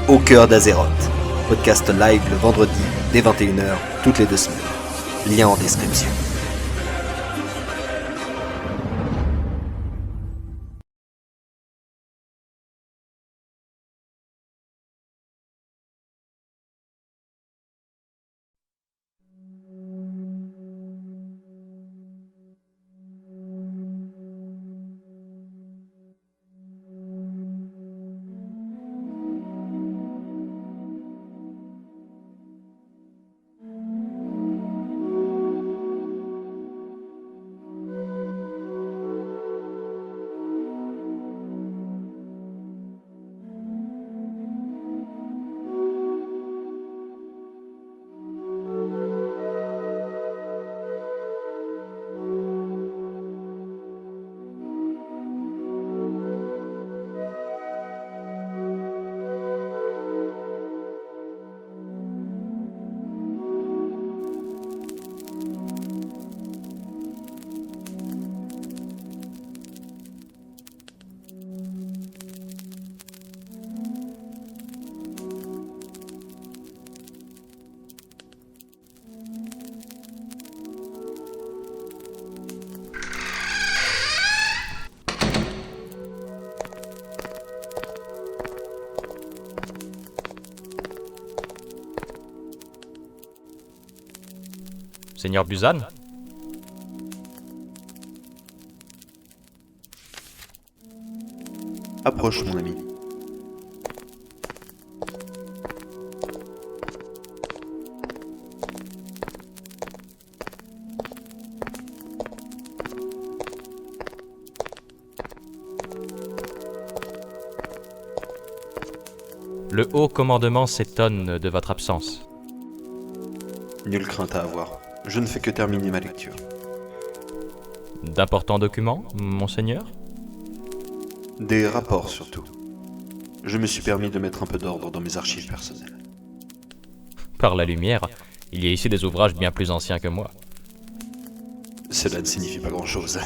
Au cœur d'Azeroth, podcast live le vendredi dès 21h toutes les 2 semaines. Lien en description. Seigneur Buzan ? Approche, mon ami. Le haut commandement s'étonne de votre absence. Nulle crainte à avoir. Je ne fais que terminer ma lecture. D'importants documents, monseigneur ? Des rapports surtout. Je me suis permis de mettre un peu d'ordre dans mes archives personnelles. Par la lumière, il y a ici des ouvrages bien plus anciens que moi. Cela ne signifie pas grand-chose.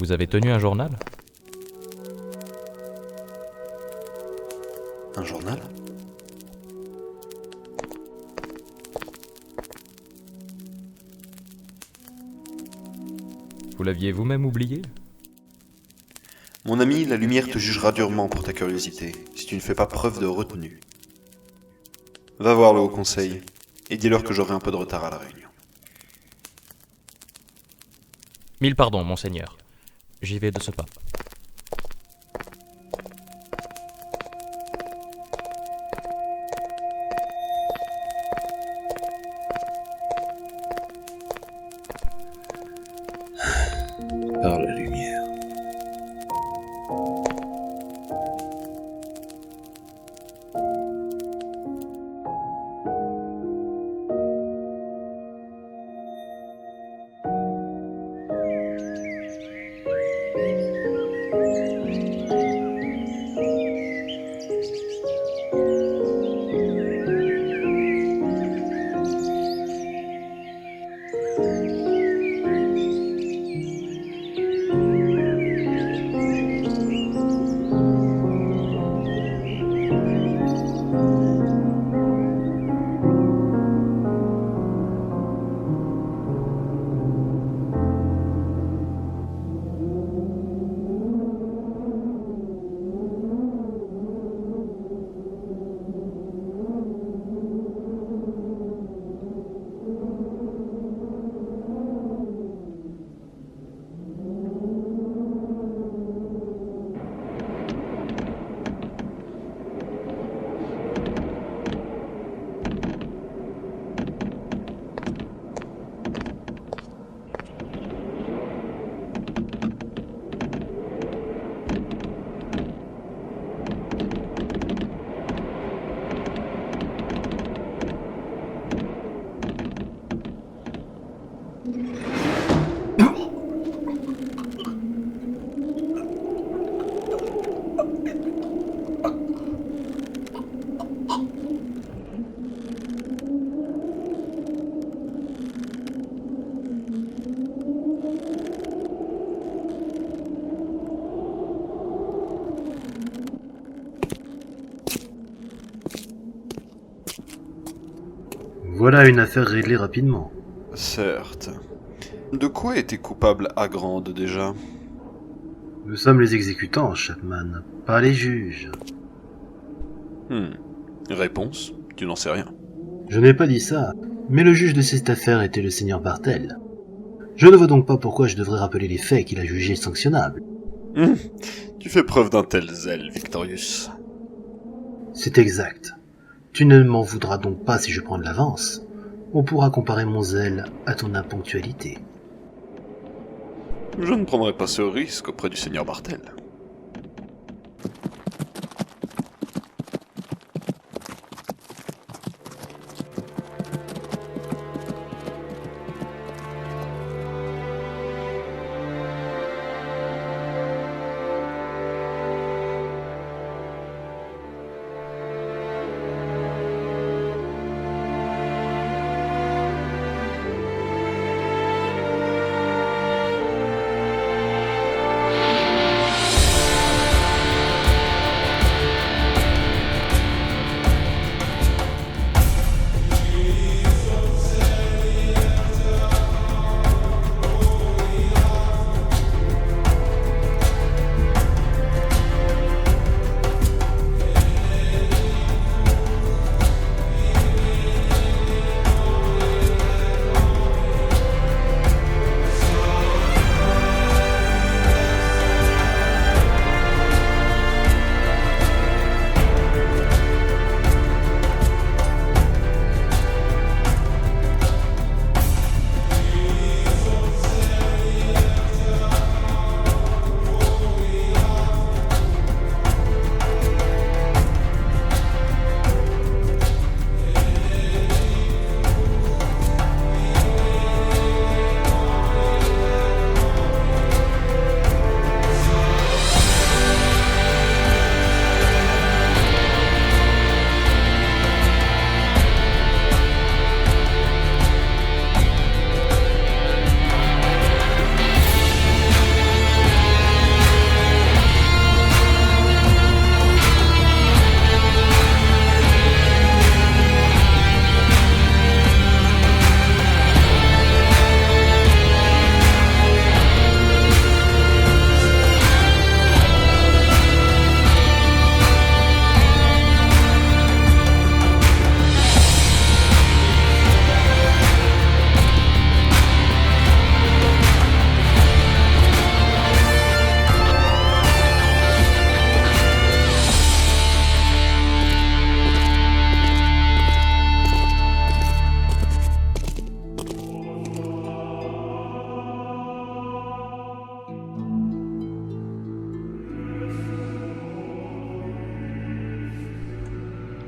Vous avez tenu un journal ? Un journal ? Vous l'aviez vous-même oublié ? Mon ami, la lumière te jugera durement pour ta curiosité, si tu ne fais pas preuve de retenue. Va voir le Haut Conseil, et dis-leur que j'aurai un peu de retard à la réunion. Mille pardons, monseigneur. J'y vais de ce pas. Par la lumière. Voilà une affaire réglée rapidement. Certes. De quoi était coupable Agrande déjà? Nous sommes les exécutants, Chapman, pas les juges. Réponse? Tu n'en sais rien. Je n'ai pas dit ça, mais le juge de cette affaire était le seigneur Bartel. Je ne vois donc pas pourquoi je devrais rappeler les faits qu'il a jugés sanctionnables. Tu fais preuve d'un tel zèle, Victorius. C'est exact. Tu ne m'en voudras donc pas si je prends de l'avance. On pourra comparer mon zèle à ton imponctualité. Je ne prendrai pas ce risque auprès du seigneur Bartel.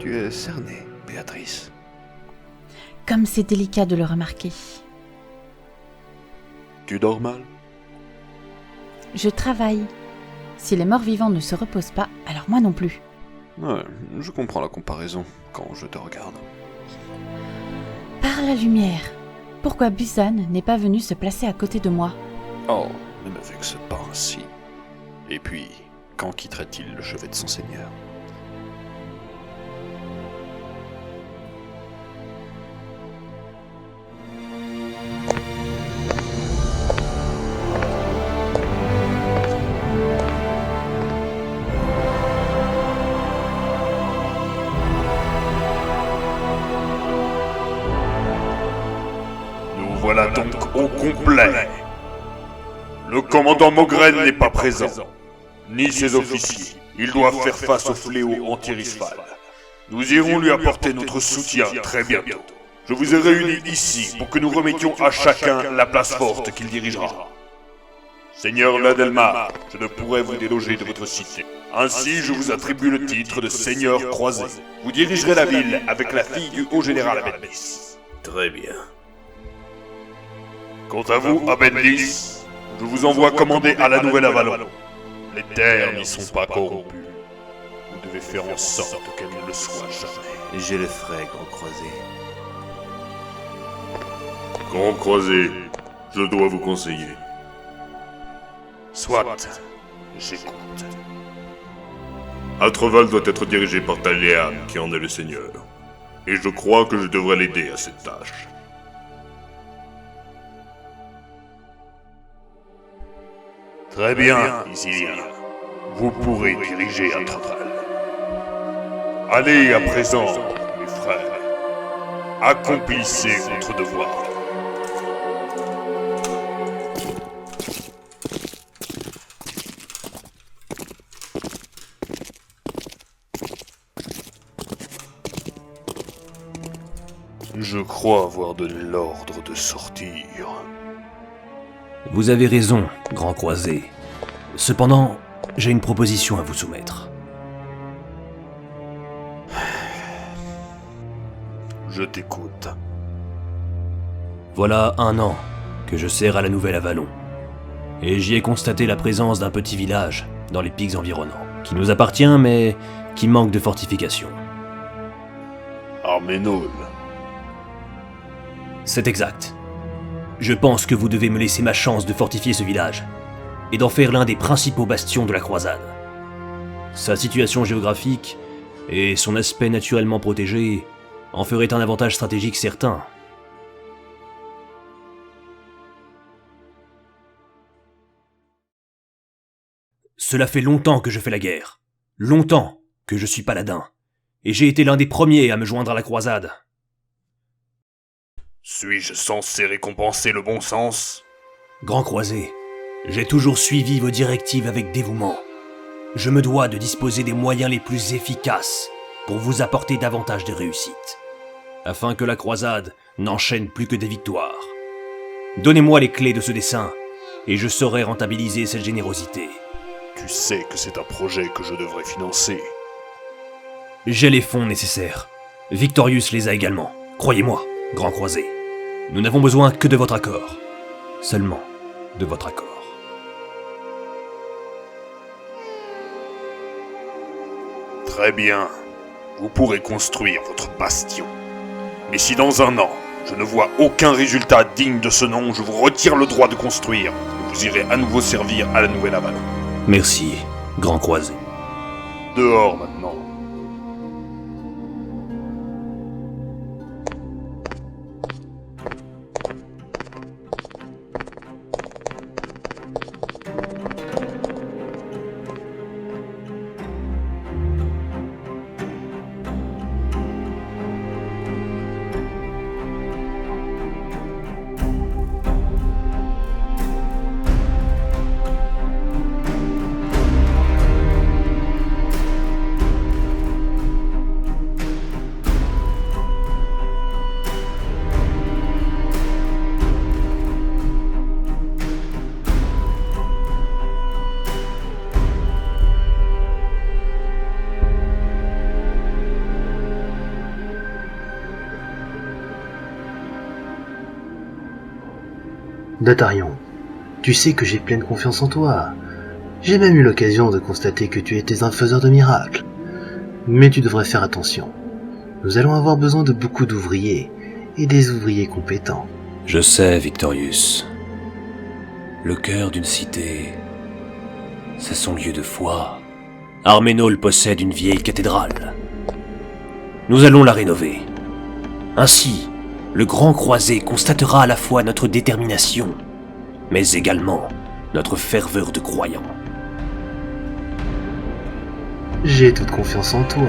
Tu es cernée, Béatrice. Comme c'est délicat de le remarquer. Tu dors mal? Je travaille. Si les morts vivants ne se reposent pas, alors moi non plus. Ouais, je comprends la comparaison quand je te regarde. Par la lumière, pourquoi Busan n'est pas venu se placer à côté de moi? Oh, ne me vexe pas ainsi. Et puis, quand quitterait-il le chevet de son seigneur? Nous voilà donc au complet. Le commandant Mogren n'est pas présent, ni ses officiers. Il doit faire face au fléau anti-Risfal. Nous irons lui apporter notre soutien très bientôt. Je vous ai réunis ici pour que nous remettions à chacun la place forte qu'il dirigera. Seigneur Ladelmar, je ne pourrai vous déloger de votre cité. Ainsi, je vous attribue le titre de Seigneur Croisé. Vous dirigerez la ville avec la fille du haut général Abendis. Très bien. Quant à vous, Abendis, je vous envoie commander à la Nouvelle Avalon. Les terres n'y sont pas corrompues. Vous devez faire en sorte qu'elles ne le soient jamais. Je le ferai, Grand Croisé. Grand Croisé, je dois vous conseiller. Soit, j'écoute. Atreval doit être dirigé par Taléam, qui en est le seigneur. et je crois que je devrais l'aider à cette tâche. Très bien, Isilien. Vous pourrez diriger Adramal. Allez à présent, mes frères. Accomplissez votre devoir. Je crois avoir donné l'ordre de sortir. Vous avez raison, Grand Croisé. Cependant, j'ai une proposition à vous soumettre. Je t'écoute. Voilà 1 an que je sers à la Nouvelle Avalon. Et j'y ai constaté la présence d'un petit village dans les pics environnants, qui nous appartient mais qui manque de fortification. Arménol. C'est exact. Je pense que vous devez me laisser ma chance de fortifier ce village, et d'en faire l'un des principaux bastions de la croisade. Sa situation géographique et son aspect naturellement protégé en feraient un avantage stratégique certain. Cela fait longtemps que je fais la guerre, longtemps que je suis paladin, et j'ai été l'un des premiers à me joindre à la croisade. Suis-je censé récompenser le bon sens? Grand Croisé, j'ai toujours suivi vos directives avec dévouement. Je me dois de disposer des moyens les plus efficaces pour vous apporter davantage de réussite, afin que la croisade n'enchaîne plus que des victoires. Donnez-moi les clés de ce dessin, et je saurai rentabiliser cette générosité. Tu sais que c'est un projet que je devrais financer. J'ai les fonds nécessaires. Victorius les a également. Croyez-moi, Grand Croisé. Nous n'avons besoin que de votre accord. Seulement de votre accord. Très bien. Vous pourrez construire votre bastion. Mais si dans 1 an, je ne vois aucun résultat digne de ce nom, je vous retire le droit de construire. Et vous irez à nouveau servir à la Nouvelle Avalon. Merci, Grand Croisé. Dehors maintenant. Datarion, tu sais que j'ai pleine confiance en toi. J'ai même eu l'occasion de constater que tu étais un faiseur de miracles. Mais tu devrais faire attention. Nous allons avoir besoin de beaucoup d'ouvriers, et des ouvriers compétents. Je sais, Victorius. Le cœur d'une cité, c'est son lieu de foi. Arménol possède une vieille cathédrale. Nous allons la rénover. Ainsi, le Grand Croisé constatera à la fois notre détermination, mais également notre ferveur de croyant. J'ai toute confiance en toi.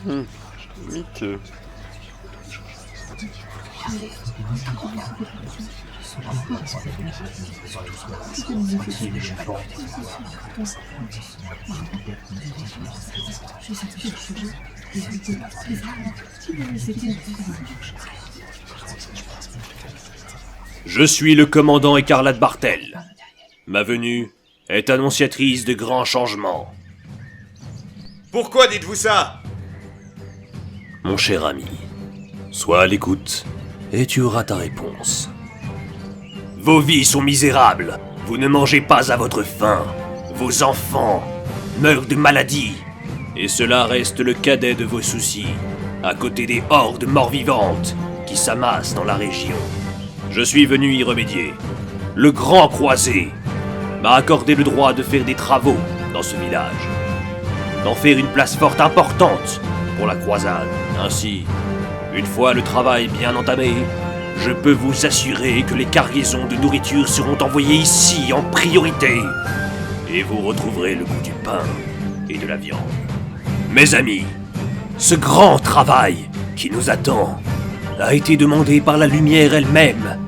Mick. Je suis le commandant Écarlate Bartel. Ma venue est annonciatrice de grands changements. Pourquoi dites-vous ça? Mon cher ami, sois à l'écoute et tu auras ta réponse. Vos vies sont misérables. Vous ne mangez pas à votre faim. Vos enfants meurent de maladie. Et cela reste le cadet de vos soucis, à côté des hordes mort-vivantes qui s'amassent dans la région. Je suis venu y remédier. Le Grand Croisé m'a accordé le droit de faire des travaux dans ce village, d'en faire une place forte importante pour la croisade. Ainsi, une fois le travail bien entamé, je peux vous assurer que les cargaisons de nourriture seront envoyées ici en priorité. Et vous retrouverez le goût du pain et de la viande. Mes amis, ce grand travail qui nous attend a été demandé par la lumière elle-même.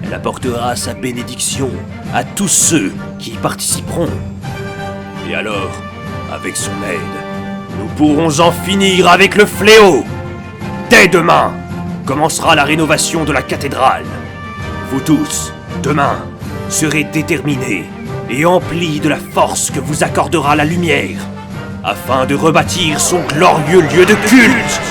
Elle apportera sa bénédiction à tous ceux qui y participeront. Et alors, avec son aide, nous pourrons en finir avec le fléau. Dès demain, commencera la rénovation de la cathédrale. Vous tous, demain, serez déterminés et emplis de la force que vous accordera la lumière, afin de rebâtir son glorieux lieu de culte.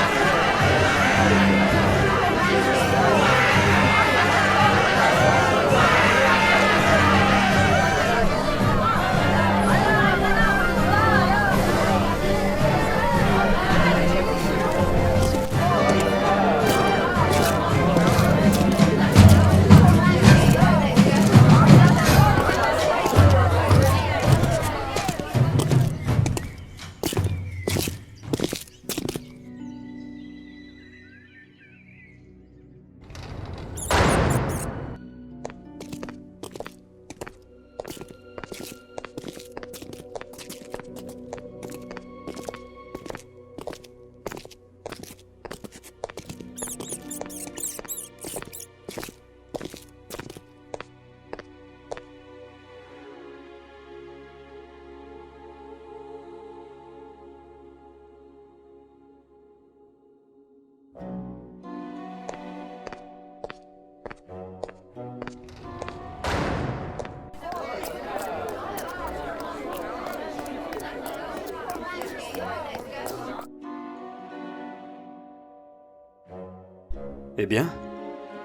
Eh bien,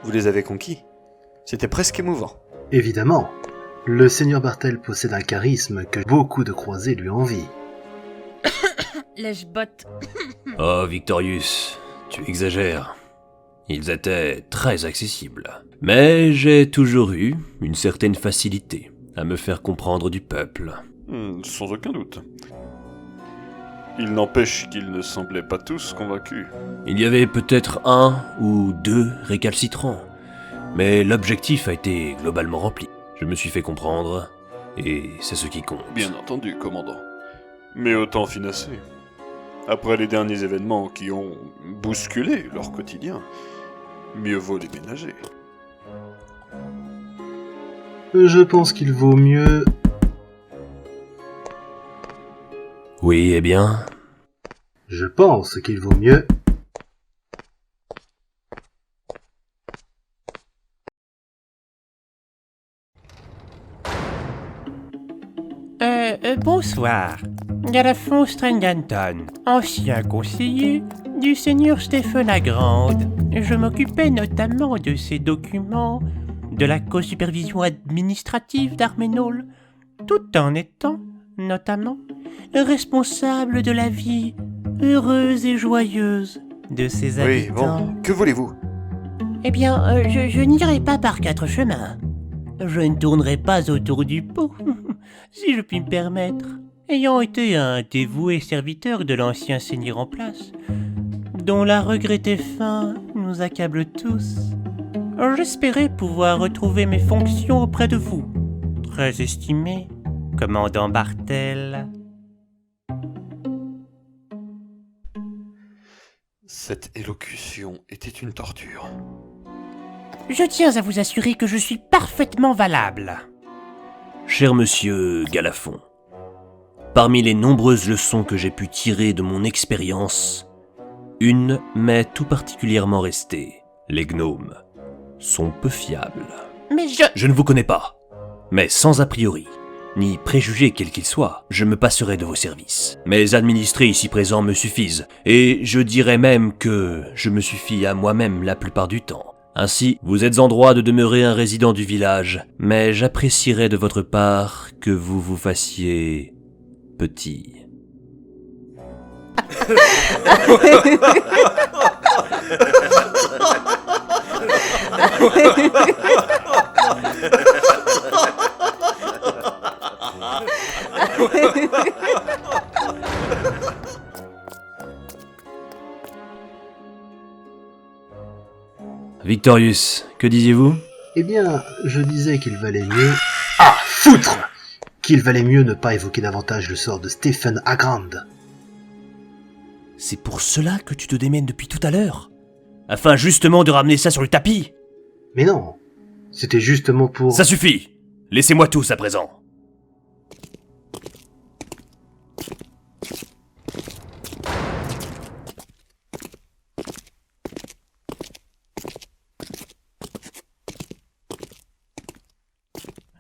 vous les avez conquis. C'était presque émouvant. Évidemment, le seigneur Bartel possède un charisme que beaucoup de croisés lui envient. Lèche-botte. Oh, Victorius, tu exagères. Ils étaient très accessibles. Mais j'ai toujours eu une certaine facilité à me faire comprendre du peuple. Sans aucun doute. Il n'empêche qu'ils ne semblaient pas tous convaincus. Il y avait peut-être 1 ou 2 récalcitrants, mais l'objectif a été globalement rempli. Je me suis fait comprendre, et c'est ce qui compte. Bien entendu, commandant. Mais autant finasser. Après les derniers événements qui ont bousculé leur quotidien, mieux vaut les ménager. Je pense qu'il vaut mieux... Oui, eh bien... Je pense qu'il vaut mieux... Bonsoir. Galafon Stranganton, ancien conseiller du seigneur Stephen Agrande. Je m'occupais notamment de ces documents, de la co-supervision administrative d'Arménol, tout en étant, notamment, responsable de la vie heureuse et joyeuse de ses habitants. Oui, bon, que voulez-vous? Eh bien, je n'irai pas par 4 chemins. Je ne tournerai pas autour du pot, si je puis me permettre. Ayant été un dévoué serviteur de l'ancien seigneur en place, dont la regrettée fin nous accable tous, j'espérais pouvoir retrouver mes fonctions auprès de vous, très estimé commandant Bartel. Cette élocution était une torture. Je tiens à vous assurer que je suis parfaitement valable. Cher monsieur Galafon, parmi les nombreuses leçons que j'ai pu tirer de mon expérience, une m'est tout particulièrement restée. Les gnomes sont peu fiables. Mais Je ne vous connais pas, mais sans a priori, ni préjugés quels qu'ils soient, je me passerai de vos services. Mes administrés ici présents me suffisent, et je dirais même que je me suffis à moi-même la plupart du temps. Ainsi, vous êtes en droit de demeurer un résident du village, mais j'apprécierais de votre part que vous vous fassiez petit. Victorius, que disiez-vous ? Eh bien, je disais qu'il valait mieux... Ah, foutre! Qu'il valait mieux ne pas évoquer davantage le sort de Stephen Hagrand. C'est pour cela que tu te démènes depuis tout à l'heure ? Afin justement de ramener ça sur le tapis ? Mais non, c'était justement pour... Ça suffit ! Laissez-moi tous à présent.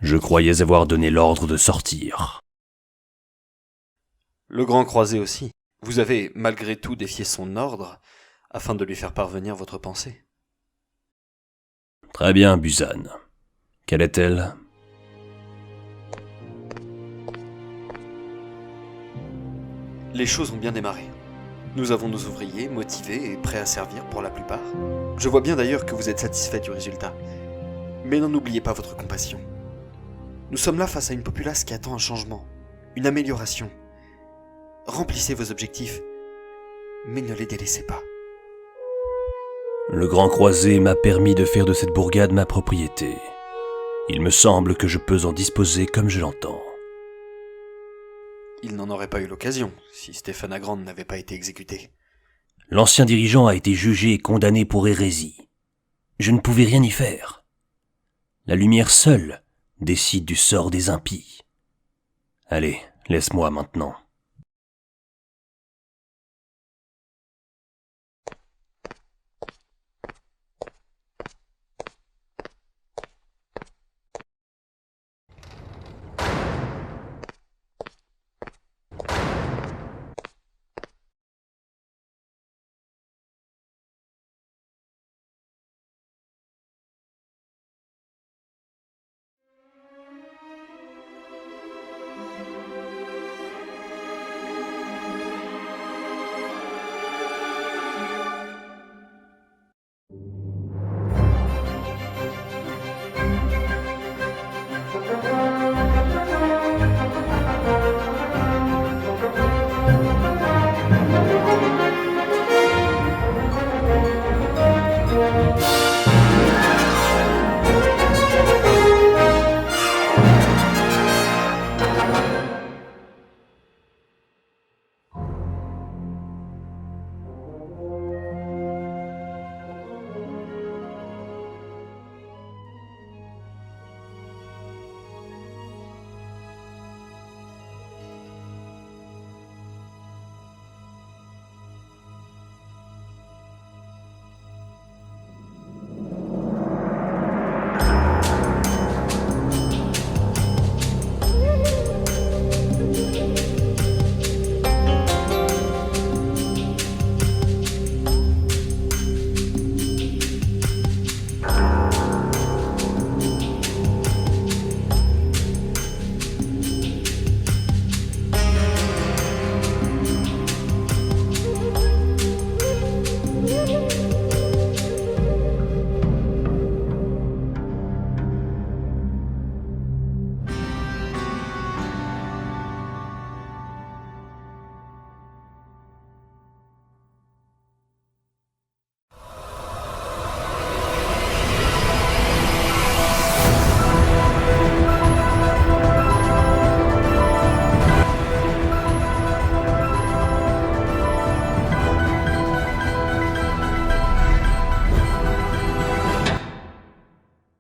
Je croyais avoir donné l'ordre de sortir. Le grand croisé aussi. Vous avez, malgré tout, défié son ordre, afin de lui faire parvenir votre pensée. Très bien, Busan. Quelle est-elle ? Les choses ont bien démarré. Nous avons nos ouvriers, motivés et prêts à servir pour la plupart. Je vois bien d'ailleurs que vous êtes satisfait du résultat. Mais n'en oubliez pas votre compassion. Nous sommes là face à une populace qui attend un changement, une amélioration. Remplissez vos objectifs, mais ne les délaissez pas. Le grand croisé m'a permis de faire de cette bourgade ma propriété. Il me semble que je peux en disposer comme je l'entends. Il n'en aurait pas eu l'occasion si Stephen Hagrand n'avait pas été exécuté. L'ancien dirigeant a été jugé et condamné pour hérésie. Je ne pouvais rien y faire. La lumière seule décide du sort des impies. Allez, laisse-moi maintenant.